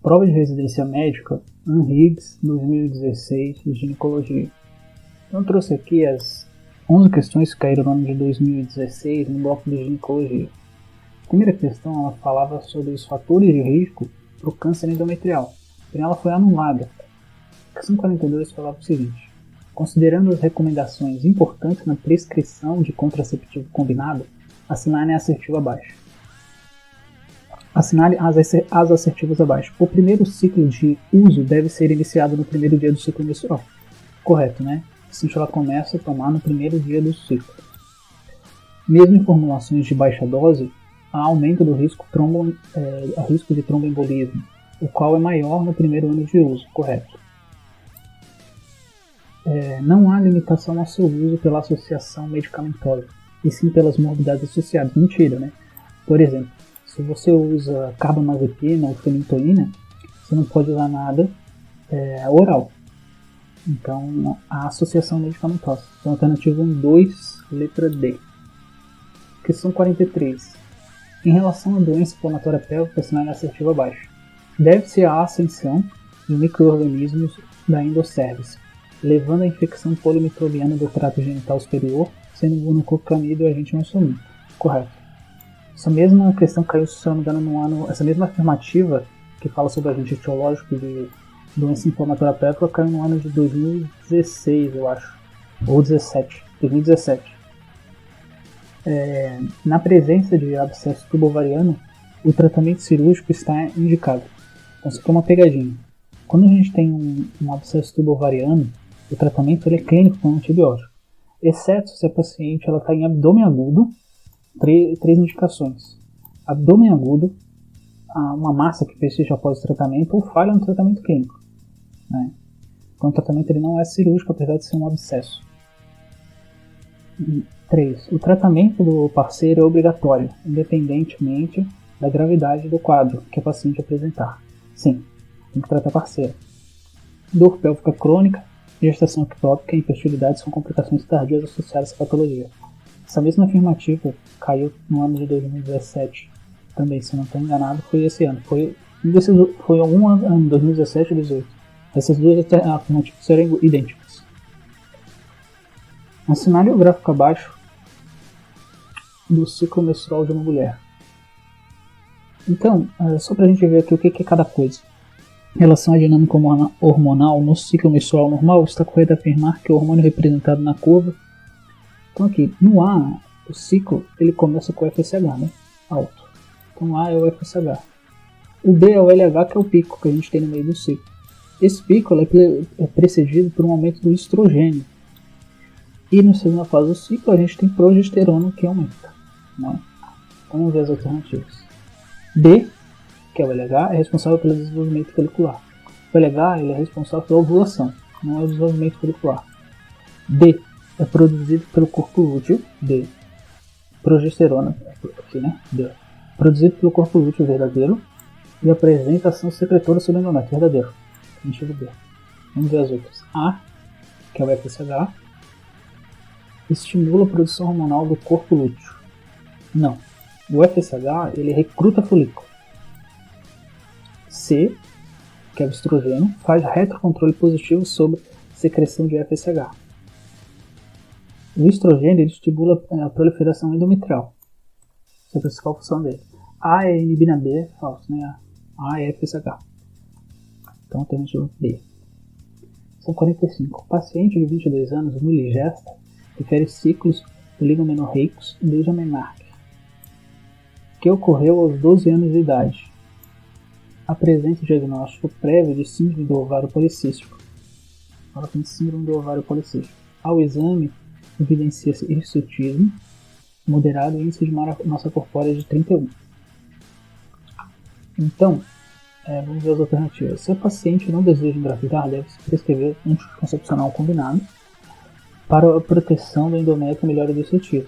Prova de residência médica, Ann Higgs, 2016, ginecologia. Então eu trouxe aqui as 11 questões que caíram no ano de 2016 no bloco de ginecologia. A primeira questão ela falava sobre os fatores de risco para o câncer endometrial, porém ela foi anulada. A questão 42 falava o seguinte: considerando as recomendações importantes na prescrição de contraceptivo combinado, assinale a assertiva abaixo. Assinale as assertivas abaixo. O primeiro ciclo de uso deve ser iniciado no primeiro dia do ciclo menstrual. Correto, né? Assim ela começa a tomar no primeiro dia do ciclo. Mesmo em formulações de baixa dose, há aumento do risco de tromboembolismo, o qual é maior no primeiro ano de uso. Correto. Não há limitação ao seu uso pela associação medicamentosa, e sim pelas morbidades associadas. Mentira, né? Por exemplo, se você usa carbamazepina ou fenitoína, você não pode usar nada oral. Então, a associação medicamentosa. Então, alternativa 1, 2, letra D. Questão 43. Em relação à doença inflamatória pélvica, assinale a assertiva abaixo. Deve-se à ascensão de micro-organismos da endosservice, levando à infecção polimicrobiana do trato genital superior, sendo o gonococamídeo o agente mais comum. Correto. Essa mesma questão caiu, se eu não me engano, no ano... Essa mesma afirmativa, que fala sobre o agente etiológico de doença inflamatória pélvica, caiu no ano de 2016, eu acho. Ou 2017. Na presença de abscesso tubovariano, o tratamento cirúrgico está indicado. Então, isso aqui é uma pegadinha. Quando a gente tem um abscesso tubovariano, o tratamento ele é clínico com antibiótico, exceto se a paciente está em abdômen agudo. Três indicações: abdômen agudo, uma massa que persiste após o tratamento ou falha no tratamento clínico, né? Então o tratamento ele não é cirúrgico, apesar de ser um abscesso. 3. O tratamento do parceiro é obrigatório, independentemente da gravidade do quadro que a paciente apresentar. Sim, tem que tratar parceiro. Dor pélvica crônica, gestação ectópica e infertilidade são complicações tardias associadas à patologia. Essa mesma afirmativa caiu no ano de 2017. Também, se não estou enganado, foi esse ano. Foi um ano, 2017 e 2018. Essas duas afirmativas eram idênticas. Assinale o gráfico abaixo do ciclo menstrual de uma mulher. Então, só para a gente ver aqui o que é cada coisa. Em relação à dinâmica hormonal no ciclo menstrual normal, está correto afirmar que o hormônio representado na curva. Então aqui, no A, o ciclo ele começa com o FSH, né? Alto. Então A é o FSH. O B é o LH, que é o pico que a gente tem no meio do ciclo. Esse pico é precedido por um aumento do estrogênio. E na segunda fase do ciclo a gente tem progesterona que aumenta, né? Vamos ver as alternativas. D, que é o LH, é responsável pelo desenvolvimento folicular. O LH ele é responsável pela ovulação, não é o desenvolvimento folicular. D é produzido pelo corpo lúteo, D. Progesterona, aqui, né? D. Produzido pelo corpo lúteo verdadeiro e apresenta ação secretora sobre o endométrio verdadeiro. Motivo B. Vamos ver as outras. A, que é o FSH, estimula a produção hormonal do corpo lúteo. Não. O FSH ele recruta folículo. C, que é o estrogênio, faz retrocontrole positivo sobre secreção de FSH. O estrogênio ele estimula a proliferação endometrial. Essa é a principal função dele. A é inibina B, é falso, né? A é FSH. Então, alternativa B. São 45. O paciente de 22 anos, Muligesta, refere ciclos oligomenoreicos desde a menarque, que ocorreu aos 12 anos de idade. Apresenta o diagnóstico prévio de síndrome do ovário policístico. Ela tem síndrome do ovário policístico. Ao exame, evidencia-se hirsutismo moderado e índice de massa corpórea de 31. Então, vamos ver as alternativas. Se a paciente não deseja engravidar, deve-se prescrever um anticoncepcional combinado para a proteção do endométrio e melhora do cirurgia.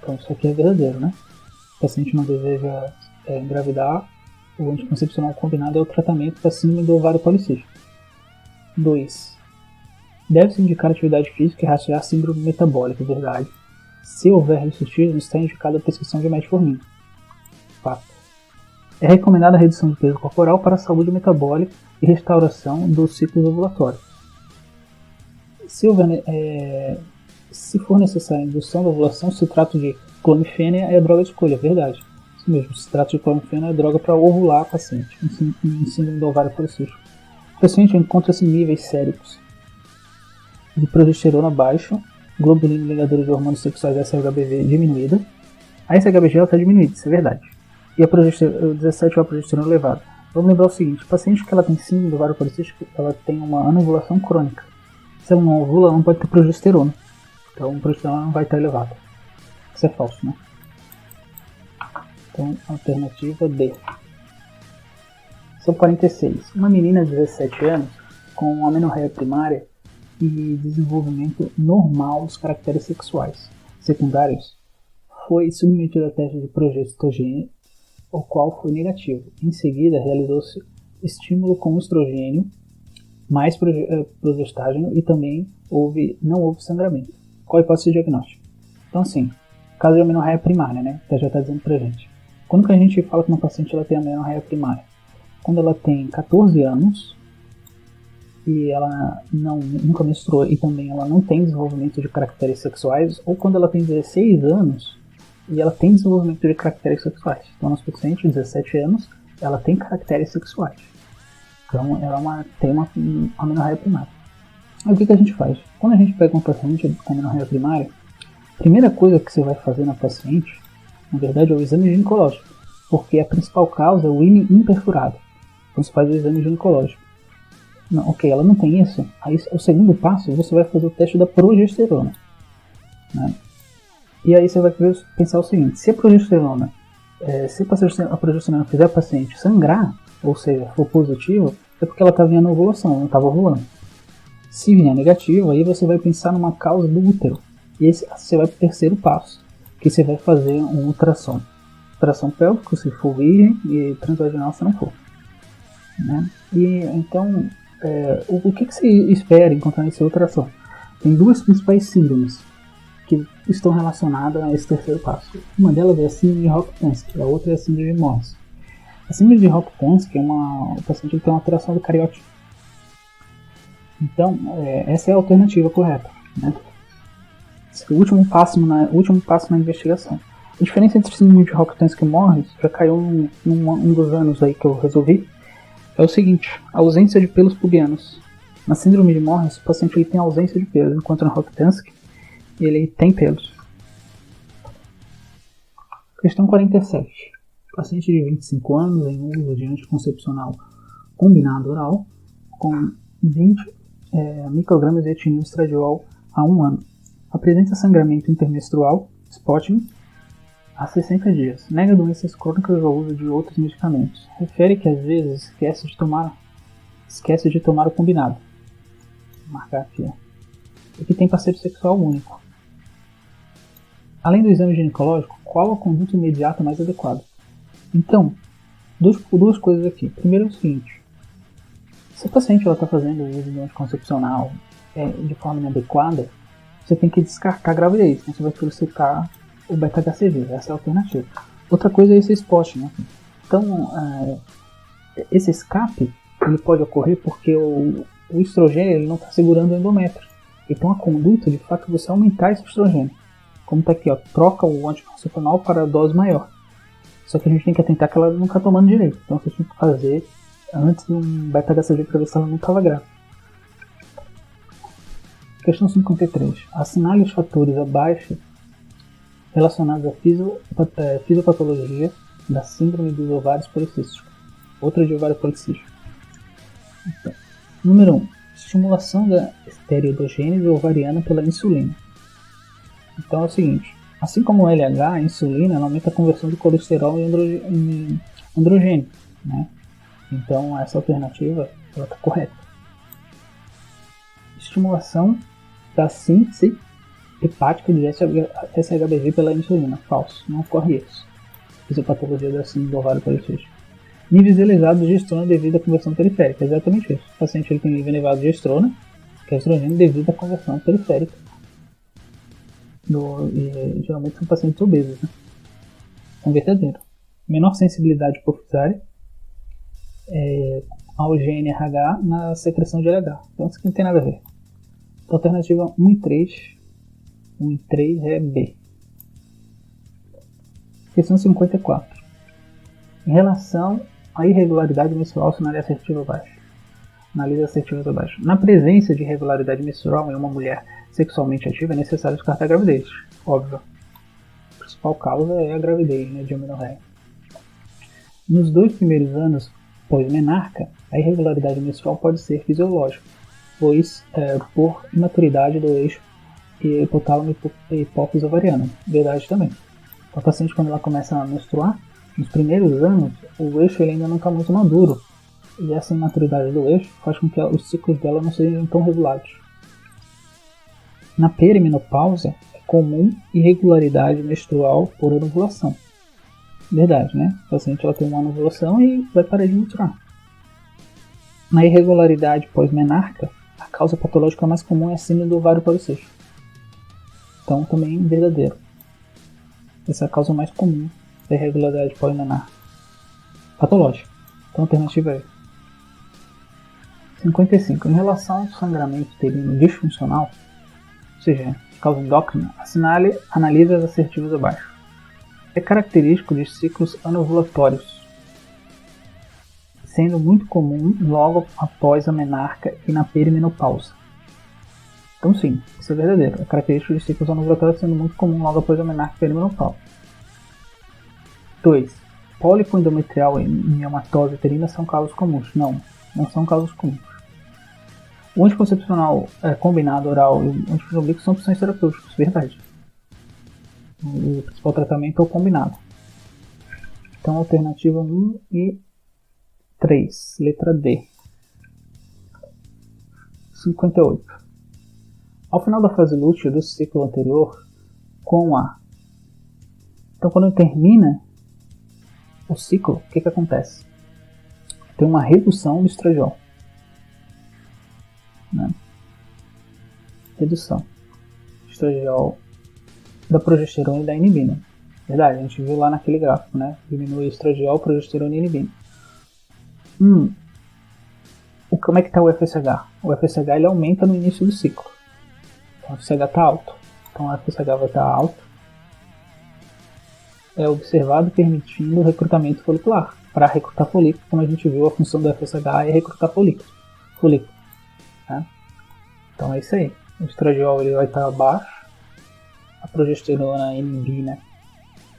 Então, isso aqui é verdadeiro, né? Se a paciente não deseja engravidar, o anticoncepcional combinado é o tratamento para síndrome do ovário policístico. 2. Deve-se indicar atividade física e rastrear síndrome metabólica, verdade. Se houver hirsutismo, está indicada a prescrição de metformina. 4. É recomendada a redução de peso corporal para a saúde metabólica e restauração dos ciclos ovulatórios. Se for necessária a indução da ovulação, se trata de clomifene, é a droga de escolha, é verdade. Isso mesmo, se trata de clomifene, é droga para ovular a paciente, em síndrome do ovário policístico. O paciente encontra-se em níveis séricos de progesterona baixo, globulina ligadora de hormônios sexuais SHBG diminuída. A SHBG está diminuída, isso é verdade. E a 17 é a progesterona elevada. Vamos lembrar o seguinte, paciente que ela tem síndrome do ovário policístico, ela tem uma anovulação crônica. Se ela não ovula, ela não pode ter progesterona. Então a progesterona não vai estar elevada. Isso é falso, né? Então, alternativa D. São 46. Uma menina de 17 anos com amenorreia primária e desenvolvimento normal dos caracteres sexuais secundários foi submetida a teste de progestogênio, o qual foi negativo. Em seguida, realizou-se estímulo com estrogênio, mais progestágeno e também não houve sangramento. Qual a hipótese de diagnóstico? Então, assim, caso de amenorreia primária, né? Já está dizendo pra gente. Quando que a gente fala que uma paciente ela tem amenorreia primária? Quando ela tem 14 anos e ela nunca menstruou e também ela não tem desenvolvimento de caracteres sexuais, ou quando ela tem 16 anos e ela tem desenvolvimento de caracteres sexuais. Então, nossa paciente de 17 anos, ela tem caracteres sexuais. Então, ela tem uma amenorreia primária. Aí, o que a gente faz? Quando a gente pega uma paciente com amenorreia primária, a primeira coisa que você vai fazer na paciente, na verdade, é o exame ginecológico, porque a principal causa é o ímã imperfurado. Então, você faz o exame ginecológico. Não, ok, ela não tem isso. Aí, o segundo passo, você vai fazer o teste da progesterona, né? E aí você vai pensar o seguinte, se a progesterona fizer a paciente sangrar, ou seja, for positivo, é porque ela está vindo na ovulação, não estava ovulando. Se vier negativo, aí você vai pensar numa causa do útero. E esse você vai para o terceiro passo, que você vai fazer um ultrassom. Ultrassom pélvico, se for virgem, e transvaginal, se não for, né? E então, o que você espera encontrar nesse ultrassom? Tem duas principais síndromes que estão relacionadas a esse terceiro passo. Uma delas é a síndrome de Rokitansky, a outra é a síndrome de Morris. A síndrome de Rokitansky é o paciente tem uma alteração do cariótipo. Então, essa é a alternativa correta, né? Esse é o último passo na investigação. A diferença entre síndrome de Rokitansky e Morris, já caiu um dos anos aí que eu resolvi, é o seguinte, a ausência de pelos pubianos. Na síndrome de Morris, o paciente ele tem ausência de pelos, enquanto na Rokitansky ele tem pelos. Questão 47. Paciente de 25 anos em uso de anticoncepcional combinado oral com 20 microgramas de etinil estradiol há 1 ano. Apresenta sangramento intermenstrual, spotting, há 60 dias. Nega doenças crônicas ao uso de outros medicamentos. Refere que às vezes esquece de tomar o combinado. Vou marcar aqui. E que tem parceiro sexual único. Além do exame ginecológico, qual a conduta imediata mais adequada? Então, duas coisas aqui. Primeiro é o seguinte. Se a paciente está fazendo o uso de anticoncepcional de forma inadequada, você tem que descartar a gravidez. Então você vai solicitar o beta-HCG. Essa é a alternativa. Outra coisa é esse spot, né? Então, esse escape ele pode ocorrer porque o estrogênio ele não está segurando o endométrio. Então a conduta, de fato, é você aumentar esse estrogênio. Como está aqui, ó, troca o anticoncepcional para a dose maior. Só que a gente tem que atentar que ela não está tomando direito. Então você tem que fazer antes um beta-HCG para ver se ela não estava grávida. Questão 53. Assinale os fatores abaixo relacionados à fisiopatologia da síndrome dos ovários policísticos. Outra de ovário policístico. Então, número 1. Estimulação da esteroidogênese ovariana pela insulina. Então é o seguinte, assim como o LH, a insulina ela aumenta a conversão de colesterol em androgênio, né? Então essa alternativa está correta. Estimulação da síntese hepática de SHBG pela insulina. Falso, não ocorre isso. Fisiopatologia da síndrome do ovário policístico. Níveis elevados de estrona devido à conversão periférica. Exatamente isso. O paciente ele tem nível elevado de estrona, que é estrogênio devido à conversão periférica. Geralmente são pacientes obesos, né? É verdadeiro. menor sensibilidade hipofisária ao GNRH na secreção de LH. Então isso aqui não tem nada a ver. Então, alternativa 1 e 3. 1 e 3 é B. Questão 54. Em relação à irregularidade menstrual, sinale assertivo abaixo. Analise assertivas abaixo. Na presença de irregularidade menstrual em uma mulher sexualmente ativa, é necessário descartar a gravidez. Óbvio. A principal causa é a gravidez, né, de amenorreia. Nos 2 primeiros anos pós-menarca, a irregularidade menstrual pode ser fisiológica, pois por imaturidade do eixo hipotálamo e hipófise ovariana. Verdade também. A paciente, quando ela começa a menstruar, nos primeiros anos, o eixo ele ainda não está muito maduro. E essa imaturidade do eixo faz com que os ciclos dela não sejam tão regulados. Na perimenopausa, é comum irregularidade menstrual por anovulação. Verdade, né? A paciente ela tem uma anovulação e vai parar de menstruar. Na irregularidade pós-menarca, a causa patológica mais comum é a síndrome do ovário policístico. Então, também verdadeiro. Essa é a causa mais comum da irregularidade pós-menarca. Patológica. Então, a alternativa é 55. Em relação ao sangramento uterino disfuncional, ou seja, causa endócrina, analise as assertivas abaixo. É característico de ciclos anovulatórios, sendo muito comum logo após a menarca e na perimenopausa. Então sim, isso é verdadeiro. É característico de ciclos anovulatórios sendo muito comum logo após a menarca e perimenopausa. 2. Pólipo endometrial e miomatose uterina são causas comuns. Não são causas comuns. O anticoncepcional combinado oral e o anticoncepcional são opções terapêuticas, verdade. O principal tratamento é o combinado. Então, alternativa 1 e 3, letra D. 58. Ao final da fase lútea do ciclo anterior, com A. Então, quando termina o ciclo, o que acontece? Tem uma redução do estradiol. Né? Redução do estradiol, da progesterona e da inibina. Verdade, a gente viu lá naquele gráfico, né? Diminui o estradiol, progesterona e inibina. Como é que está o FSH? O FSH ele aumenta no início do ciclo. Então o FSH está alto. Então o FSH vai estar alto. É observado permitindo o recrutamento folicular. Para recrutar folículo, como a gente viu, a função do FSH é recrutar folículo. Né? Então é isso aí. O estradiol ele vai estar baixo. A progesterona, a inibina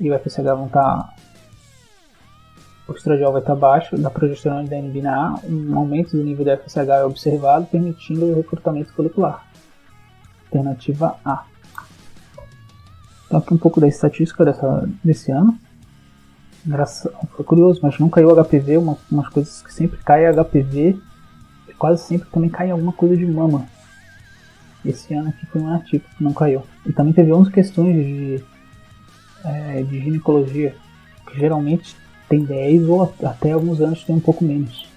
e o FSH vão estar... O estradiol vai estar baixo, da progesterona e da inibina há um aumento do nível do FSH é observado, permitindo o recrutamento folicular. Alternativa A. Então aqui um pouco da estatística desse ano. Foi curioso, mas não caiu HPV, umas coisas que sempre cai é HPV e quase sempre também cai alguma coisa de mama. Esse ano aqui foi um atípico que não caiu. E também teve 11 questões de ginecologia, que geralmente tem 10 ou até alguns anos tem um pouco menos.